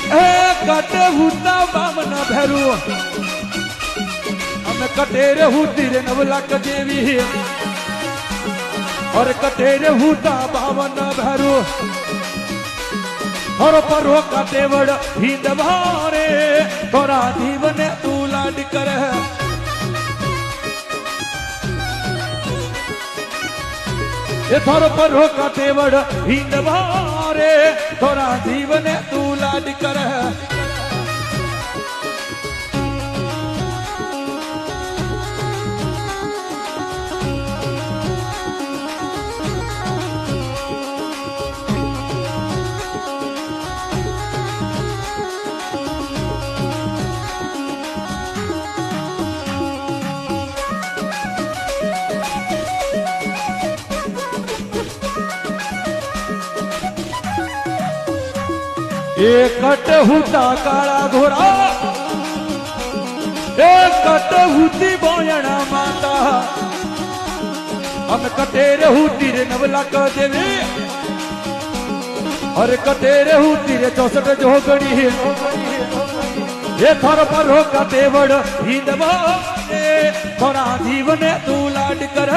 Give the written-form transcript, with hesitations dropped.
कटे हुता बामन भैरू हम कटेरे हुती रे नवलाक देवी और कटेरे हुता बामन भैरू और परो कटेवड़ हिंदवारे तोरा जीवन तू लाड कर ये थोर परो कटेवड़ हिंदवारे तोरा जीवन तू लाड कर एक कट हुता काला घोड़ा एक कट हुती बोयणा माता हम कटेरे हुती रे नवलाक देवी और कटेरे हुती रे 64 जोगणी ये थोर परो कटेवड़ हिंदवा थोड़ा जीवन तू लाड कर।